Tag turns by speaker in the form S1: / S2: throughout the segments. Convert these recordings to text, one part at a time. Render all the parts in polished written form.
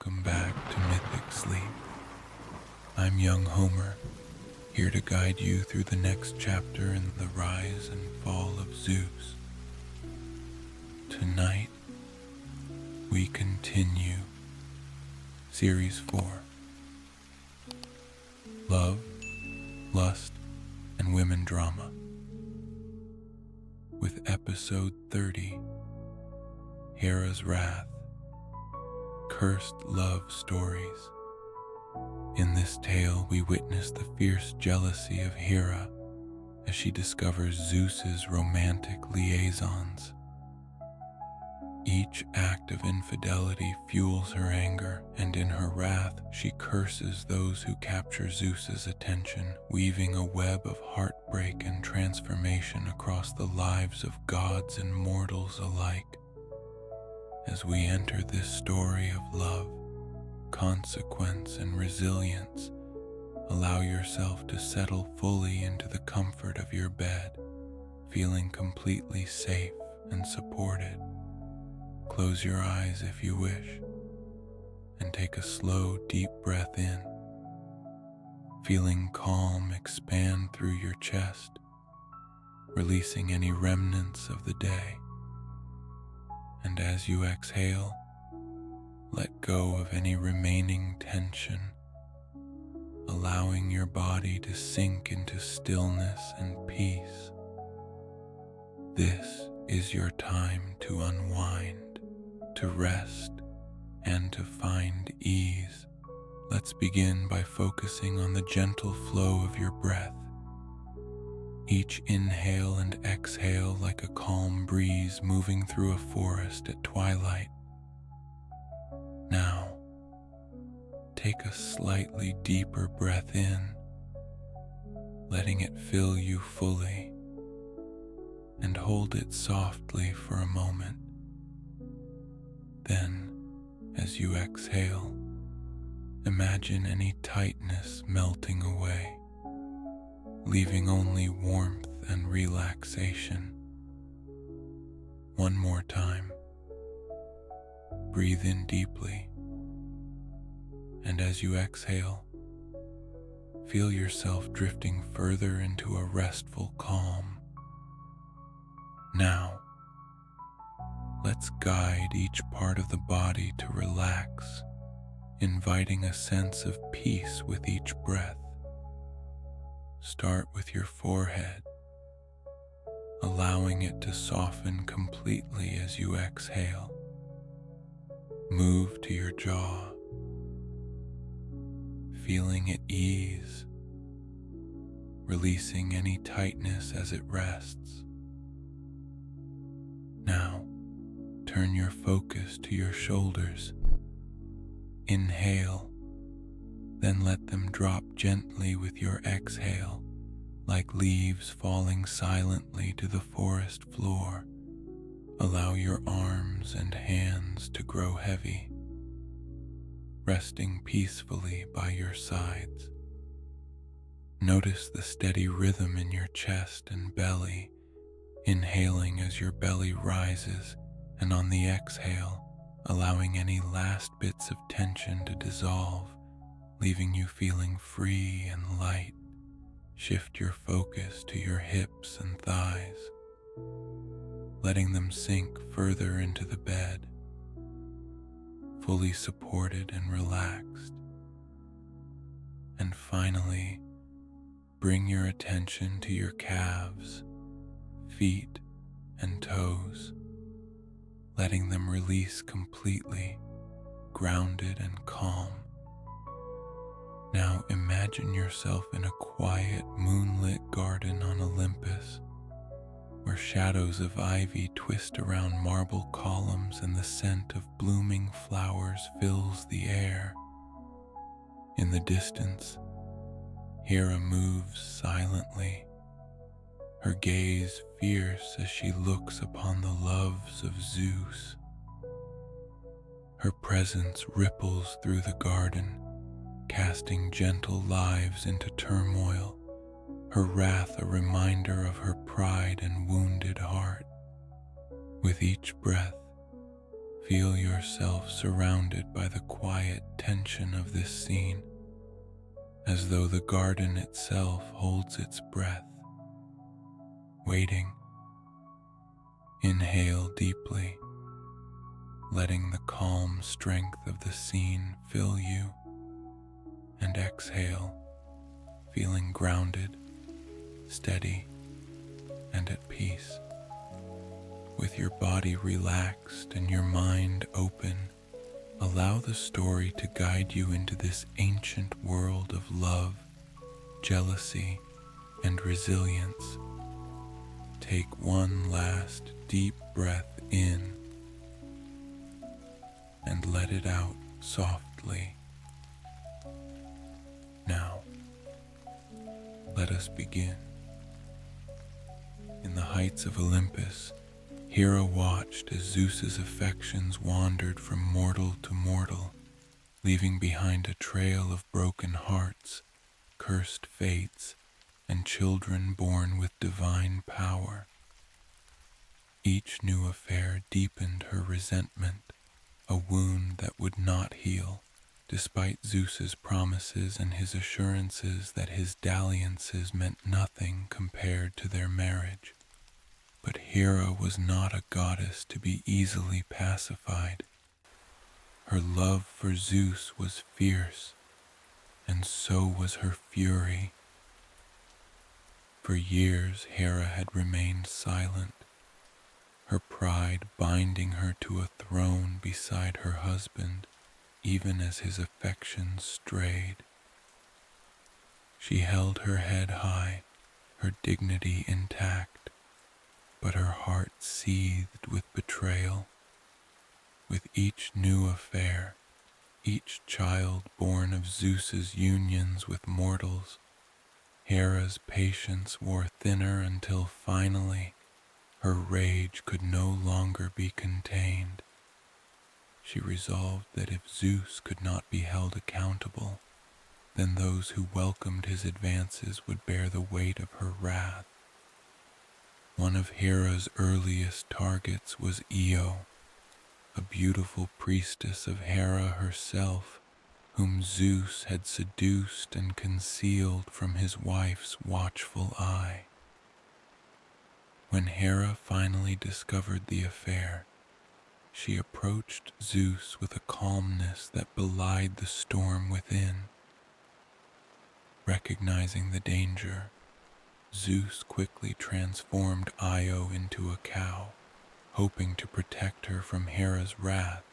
S1: welcome back to Mythic Sleep. I'm young Homer, here to guide you through the next chapter in the rise and fall of Zeus. Tonight, we continue Series 4, Love, Lust, and Women Drama, with Episode 30, Hera's Wrath, Cursed Love Stories. In this tale, we witness the fierce jealousy of Hera as she discovers Zeus's romantic liaisons. Each act of infidelity fuels her anger, and in her wrath, she curses those who capture Zeus's attention, weaving a web of heartbreak and transformation across the lives of gods and mortals alike. As we enter this story of love, consequence, and resilience, allow yourself to settle fully into the comfort of your bed, feeling completely safe and supported. Close your eyes if you wish, and take a slow, deep breath in, feeling calm expand through your chest, releasing any remnants of the day. And as you exhale, let go of any remaining tension, allowing your body to sink into stillness and peace. This is your time to unwind, to rest, and to find ease. Let's begin by focusing on the gentle flow of your breath. Each inhale and exhale like a calm breeze moving through a forest at twilight. Now, take a slightly deeper breath in, letting it fill you fully, and hold it softly for a moment. Then, as you exhale, imagine any tightness melting away, leaving only warmth and relaxation. One more time. Breathe in deeply, and as you exhale, feel yourself drifting further into a restful calm. Now, let's guide each part of the body to relax, inviting a sense of peace with each breath. Start with your forehead, allowing it to soften completely as you exhale. Move to your jaw, feeling at ease, releasing any tightness as it rests. Now, turn your focus to your shoulders. Inhale, then let them drop gently with your exhale, like leaves falling silently to the forest floor. Allow your arms and hands to grow heavy, resting peacefully by your sides. Notice the steady rhythm in your chest and belly, inhaling as your belly rises, and on the exhale, allowing any last bits of tension to dissolve, leaving you feeling free and light. Shift your focus to your hips and thighs, letting them sink further into the bed, fully supported and relaxed. And finally, bring your attention to your calves, feet, and toes, letting them release completely, grounded and calm. Now imagine yourself in a quiet, moonlit garden on Olympus, where shadows of ivy twist around marble columns and the scent of blooming flowers fills the air. In the distance, Hera moves silently, her gaze fierce as she looks upon the loves of Zeus. Her presence ripples through the garden, casting gentle lives into turmoil, her wrath a reminder of her pride and wounded heart. With each breath, feel yourself surrounded by the quiet quiet tension of this scene, as though the garden itself holds its breath, waiting. Inhale deeply, letting the calm strength of the scene fill you, and exhale, feeling grounded, steady, and at peace. With your body relaxed and your mind open, allow the story to guide you into this ancient world of love, jealousy, and resilience. Take one last deep breath in and let it out softly. Now, let us begin. In the heights of Olympus, Hera watched as Zeus's affections wandered from mortal to mortal, leaving behind a trail of broken hearts, cursed fates, and children born with divine power. Each new affair deepened her resentment, a wound that would not heal, despite Zeus's promises and his assurances that his dalliances meant nothing compared to their marriage. But Hera was not a goddess to be easily pacified. Her love for Zeus was fierce, and so was her fury. For years Hera had remained silent, her pride binding her to a throne beside her husband, even as his affections strayed. She held her head high, her dignity intact, but her heart seethed with betrayal. With each new affair, each child born of Zeus's unions with mortals, Hera's patience wore thinner until finally her rage could no longer be contained. She resolved that if Zeus could not be held accountable, then those who welcomed his advances would bear the weight of her wrath. One of Hera's earliest targets was Io, a beautiful priestess of Hera herself, whom Zeus had seduced and concealed from his wife's watchful eye. When Hera finally discovered the affair, she approached Zeus with a calmness that belied the storm within. Recognizing the danger, Zeus quickly transformed Io into a cow, hoping to protect her from Hera's wrath.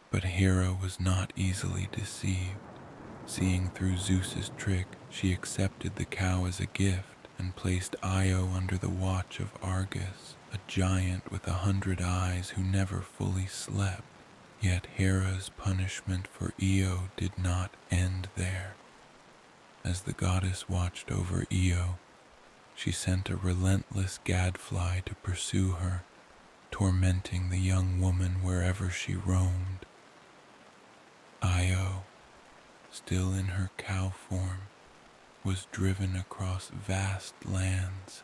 S1: But Hera was not easily deceived. Seeing through Zeus's trick, she accepted the cow as a gift and placed Io under the watch of Argus, a giant with 100 eyes who never fully slept. Yet Hera's punishment for Io did not end there. As the goddess watched over Io, she sent a relentless gadfly to pursue her, tormenting the young woman wherever she roamed. Io, still in her cow form, was driven across vast lands,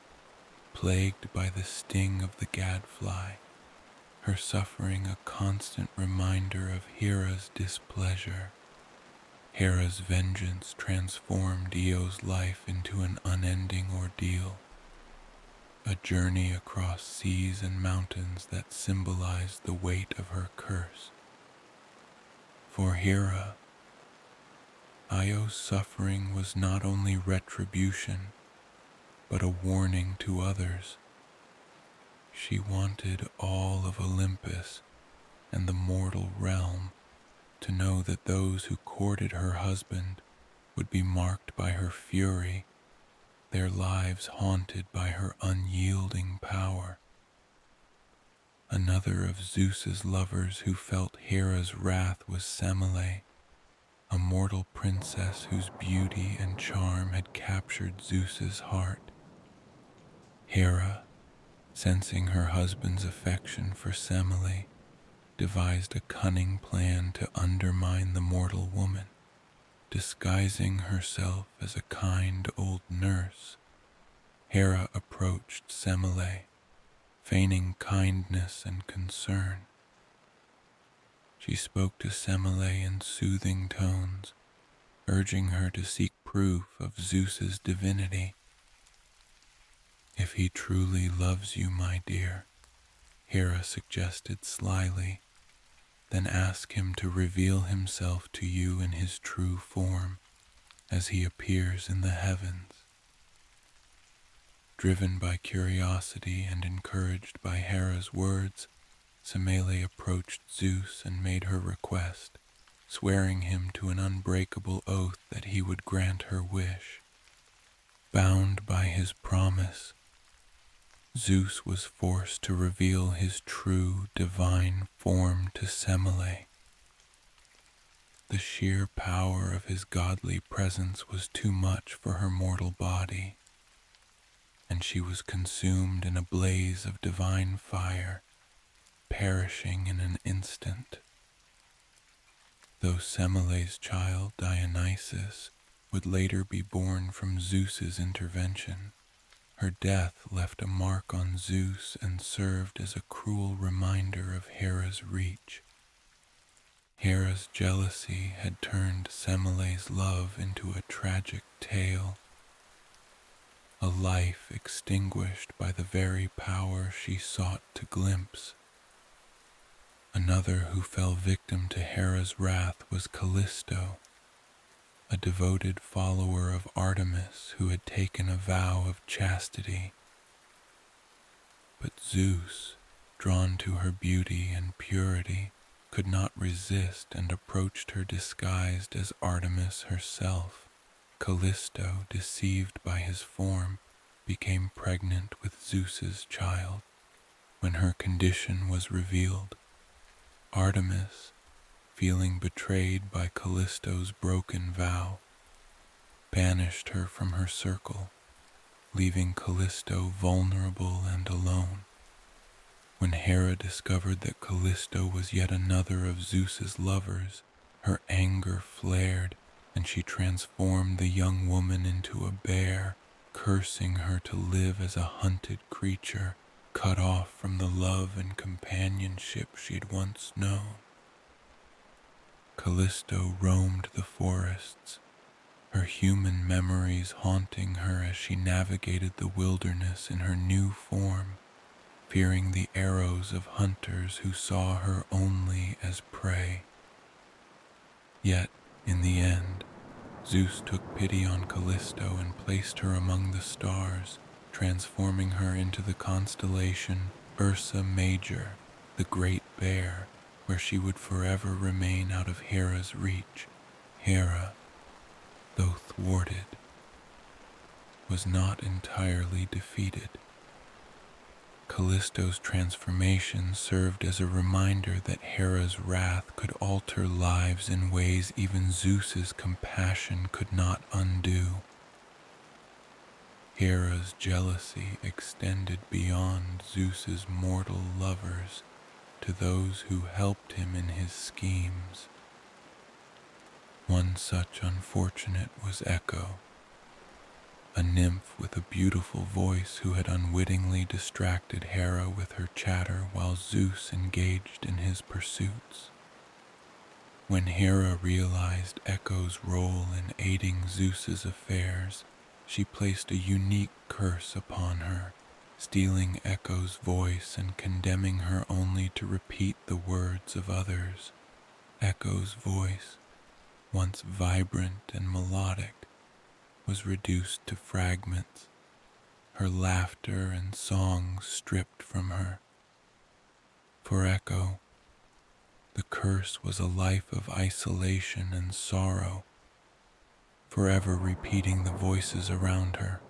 S1: plagued by the sting of the gadfly, her suffering a constant reminder of Hera's displeasure. Hera's vengeance transformed Io's life into an unending ordeal, a journey across seas and mountains that symbolized the weight of her curse. For Hera, Io's suffering was not only retribution, but a warning to others. She wanted all of Olympus and the mortal realm to know that those who courted her husband would be marked by her fury, their lives haunted by her unyielding power. Another of Zeus's lovers who felt Hera's wrath was Semele, a mortal princess whose beauty and charm had captured Zeus's heart. Hera, sensing her husband's affection for Semele, devised a cunning plan to undermine the mortal woman. Disguising herself as a kind old nurse, Hera approached Semele, feigning kindness and concern. She spoke to Semele in soothing tones, urging her to seek proof of Zeus's divinity. "If he truly loves you, my dear," Hera suggested slyly, "then ask him to reveal himself to you in his true form as he appears in the heavens." Driven by curiosity and encouraged by Hera's words, Semele approached Zeus and made her request, swearing him to an unbreakable oath that he would grant her wish. Bound by his promise, Zeus was forced to reveal his true divine form to Semele. The sheer power of his godly presence was too much for her mortal body, and she was consumed in a blaze of divine fire, perishing in an instant. Though Semele's child Dionysus would later be born from Zeus's intervention, her death left a mark on Zeus and served as a cruel reminder of Hera's reach. Hera's jealousy had turned Semele's love into a tragic tale, a life extinguished by the very power she sought to glimpse. Another who fell victim to Hera's wrath was Callisto, a devoted follower of Artemis who had taken a vow of chastity. But Zeus, drawn to her beauty and purity, could not resist and approached her disguised as Artemis herself. Callisto, deceived by his form, became pregnant with Zeus's child. When her condition was revealed, Artemis, feeling betrayed by Callisto's broken vow, banished her from her circle, leaving Callisto vulnerable and alone. When Hera discovered that Callisto was yet another of Zeus's lovers, her anger flared, and she transformed the young woman into a bear, cursing her to live as a hunted creature, cut off from the love and companionship she had once known. Callisto roamed the forests, her human memories haunting her as she navigated the wilderness in her new form, fearing the arrows of hunters who saw her only as prey. Yet, in the end, Zeus took pity on Callisto and placed her among the stars, transforming her into the constellation Ursa Major, the Great Bear, where she would forever remain out of Hera's reach. Hera, though thwarted, was not entirely defeated. Callisto's transformation served as a reminder that Hera's wrath could alter lives in ways even Zeus's compassion could not undo. Hera's jealousy extended beyond Zeus's mortal lovers to those who helped him in his schemes. One such unfortunate was Echo, a nymph with a beautiful voice who had unwittingly distracted Hera with her chatter while Zeus engaged in his pursuits. When Hera realized Echo's role in aiding Zeus's affairs, she placed a unique curse upon her, stealing Echo's voice and condemning her only to repeat the words of others. Echo's voice, once vibrant and melodic, was reduced to fragments, her laughter and songs stripped from her. For Echo, the curse was a life of isolation and sorrow, forever repeating the voices around her,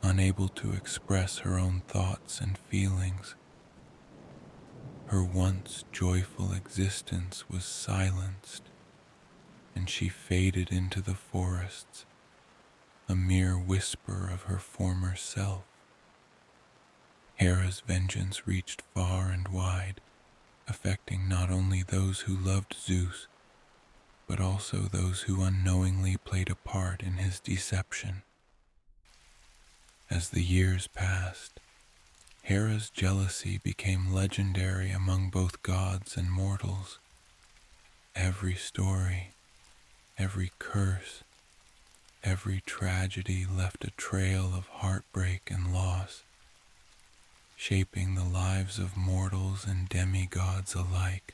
S1: unable to express her own thoughts and feelings. Her once joyful existence was silenced, and she faded into the forests, a mere whisper of her former self. Hera's vengeance reached far and wide, affecting not only those who loved Zeus, but also those who unknowingly played a part in his deception. As the years passed, Hera's jealousy became legendary among both gods and mortals. Every story, every curse, every tragedy left a trail of heartbreak and loss, shaping the lives of mortals and demigods alike.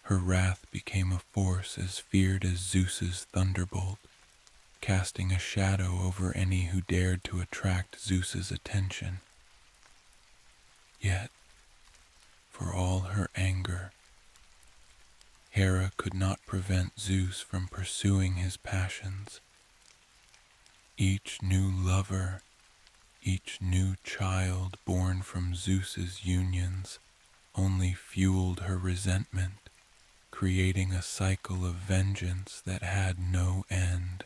S1: Her wrath became a force as feared as Zeus's thunderbolt, casting a shadow over any who dared to attract Zeus's attention. Yet, for all her anger, Hera could not prevent Zeus from pursuing his passions. Each new lover, each new child born from Zeus's unions only fueled her resentment, creating a cycle of vengeance that had no end.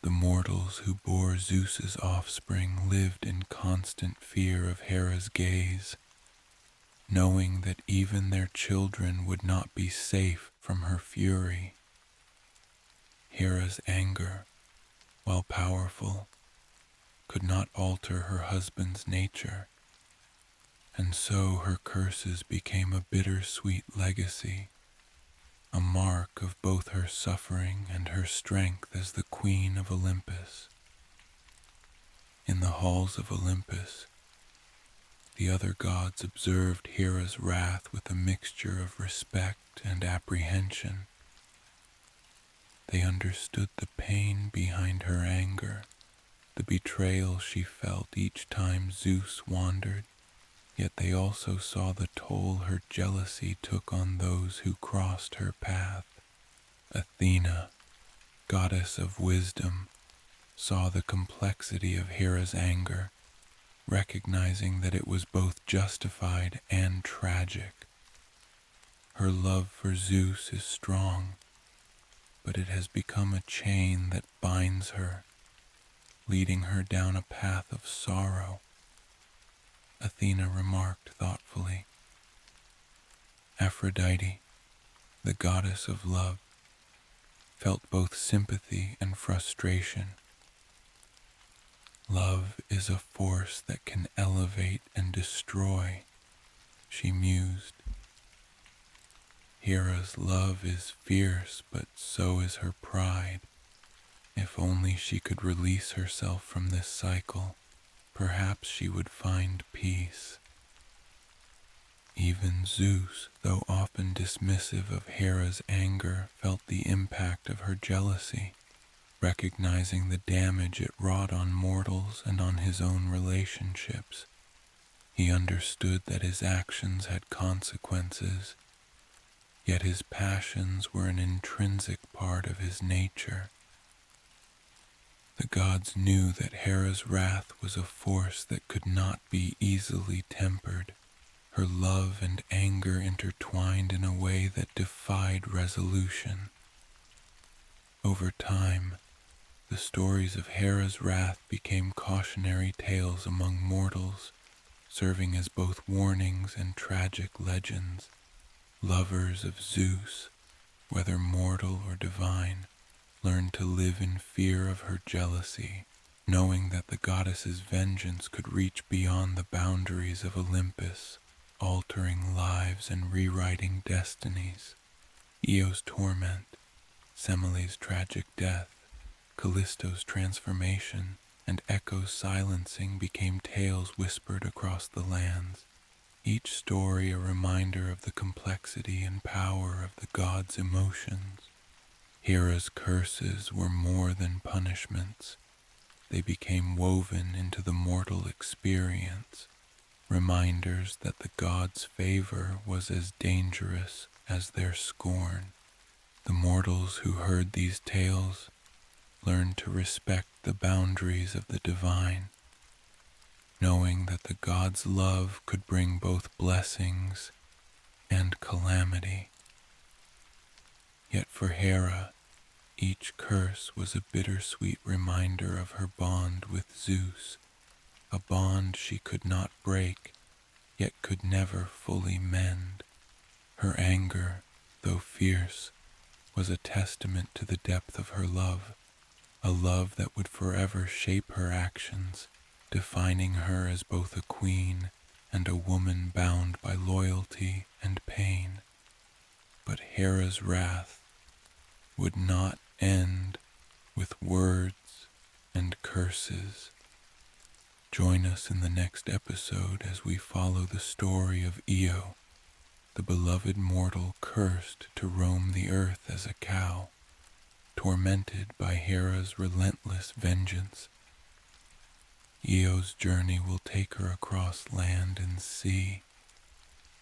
S1: The mortals who bore Zeus's offspring lived in constant fear of Hera's gaze, knowing that even their children would not be safe from her fury. Hera's anger, while powerful, could not alter her husband's nature, and so her curses became a bittersweet legacy, a mark of both her suffering and her strength as the queen of Olympus. In the halls of Olympus, the other gods observed Hera's wrath with a mixture of respect and apprehension. They understood the pain behind her anger, the betrayal she felt each time Zeus wandered, yet they also saw the toll her jealousy took on those who crossed her path. Athena, goddess of wisdom, saw the complexity of Hera's anger, recognizing that it was both justified and tragic. Her love for Zeus is strong, but it has become a chain that binds her, leading her down a path of sorrow. Athena remarked thoughtfully. Aphrodite, the goddess of love, felt both sympathy and frustration. Love is a force that can elevate and destroy, she mused. Hera's love is fierce, but so is her pride. If only she could release herself from this cycle, perhaps she would find peace. Even Zeus, though often dismissive of Hera's anger, felt the impact of her jealousy, recognizing the damage it wrought on mortals and on his own relationships. He understood that his actions had consequences, yet his passions were an intrinsic part of his nature. The gods knew that Hera's wrath was a force that could not be easily tempered. Her love and anger intertwined in a way that defied resolution. Over time, the stories of Hera's wrath became cautionary tales among mortals, serving as both warnings and tragic legends. Lovers of Zeus, whether mortal or divine, learned to live in fear of her jealousy, knowing that the goddess's vengeance could reach beyond the boundaries of Olympus, altering lives and rewriting destinies. Eo's torment, Semele's tragic death, Callisto's transformation, and Echo's silencing became tales whispered across the lands, each story a reminder of the complexity and power of the gods' emotions. Hera's curses were more than punishments. They became woven into the mortal experience, reminders that the gods' favor was as dangerous as their scorn. The mortals who heard these tales learned to respect the boundaries of the divine, knowing that the gods' love could bring both blessings and calamity. Yet for Hera, each curse was a bittersweet reminder of her bond with Zeus, a bond she could not break, yet could never fully mend. Her anger, though fierce, was a testament to the depth of her love, a love that would forever shape her actions, defining her as both a queen and a woman bound by loyalty and pain. But Hera's wrath would not end with words and curses. Join us in the next episode as we follow the story of Io, the beloved mortal cursed to roam the earth as a cow, tormented by Hera's relentless vengeance. Io's journey will take her across land and sea,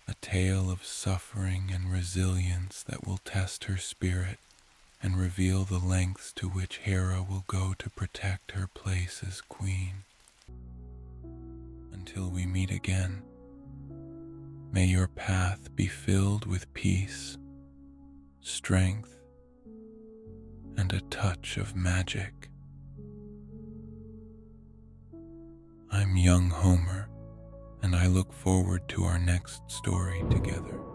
S1: a tale of suffering and resilience that will test her spirit and reveal the lengths to which Hera will go to protect her place as queen. Until we meet again, may your path be filled with peace, strength, and a touch of magic. I'm young Homer, and I look forward to our next story together.